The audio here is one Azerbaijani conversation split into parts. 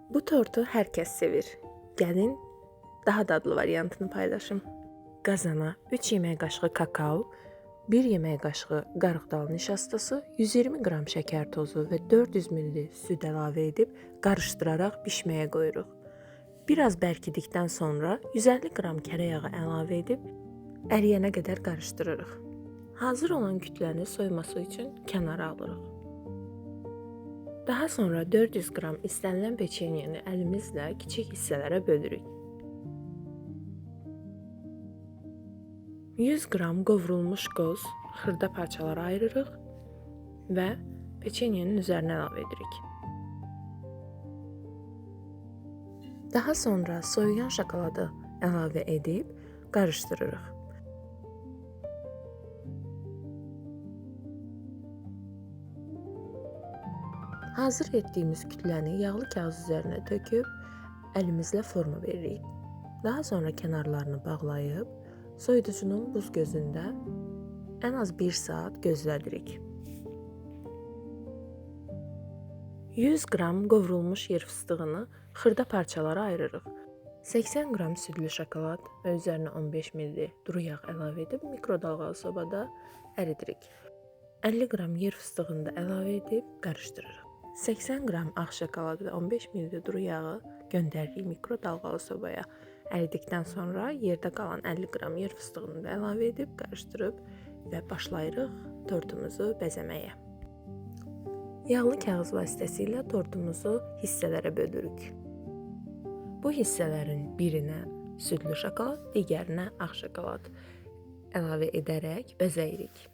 Bu tortu hər kəs sevir. Gəlin daha dadlı variantını paylaşım. Qazana 3 yemək qaşığı kakao, 1 yemək qaşığı qarıqdal nişastası, 120 qram şəkər tozu və 400 ml süd əlavə edib qarışdıraraq bişməyə qoyuruq. Biraz bərkidikdən sonra 150 qram kərə yağı əlavə edib əriyənə qədər qarışdırırıq. Hazır olan kütləni soyması üçün kənara alırıq. Daha sonra 400 qram istənilən peçenyeni əlimizlə kiçik hissələrə bölürük. 100 qram qovrulmuş qoz xırda parçalara ayırırıq və peçenyenin üzərinə əlavə edirik. Daha sonra soyuyan şokoladı əlavə edib qarışdırırıq. Hazır etdiyimiz kütləni yağlı kağız üzərinə töküb əlimizlə forma veririk. Daha sonra kənarlarını bağlayıb soyuducunun buz gözündə ən az 1 saat gözlədirik. 100 qram qovrulmuş yer fıstığını xırda parçalara ayırırıq. 80 qram südlü şokolad və üzərinə 15 ml duru yağ əlavə edib mikrodalğalı sobada əridirik. 50 qram yer fıstığını da əlavə edib qarışdırırıq. 80 qram ağ şokolad və 15 ml duru yağı göndəririk mikrodalğalı sobaya. Əridikdən sonra yerdə qalan 50 qram yer fıstığını da əlavə edib qarışdırıb və başlayırıq tortumuzu bəzəməyə. Yağlı kağız vasitəsilə tortumuzu hissələrə bölürük. Bu hissələrin birinə südlü şokolad, digərinə ağ şokolad əlavə edərək bəzəyirik.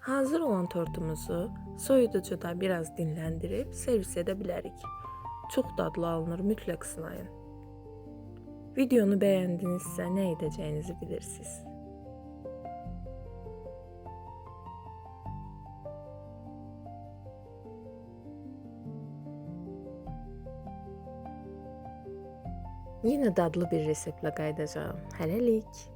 Hazır olan tortumuzu soyuducuda biraz dinləndirib servis edə bilərik. Çox dadlı alınır, mütləq sınayın. Videonu bəyəndinizsə nə edəcəyinizi bilirsiniz. Yenə dadlı bir reseptlə qayıdacağam. Hələlik.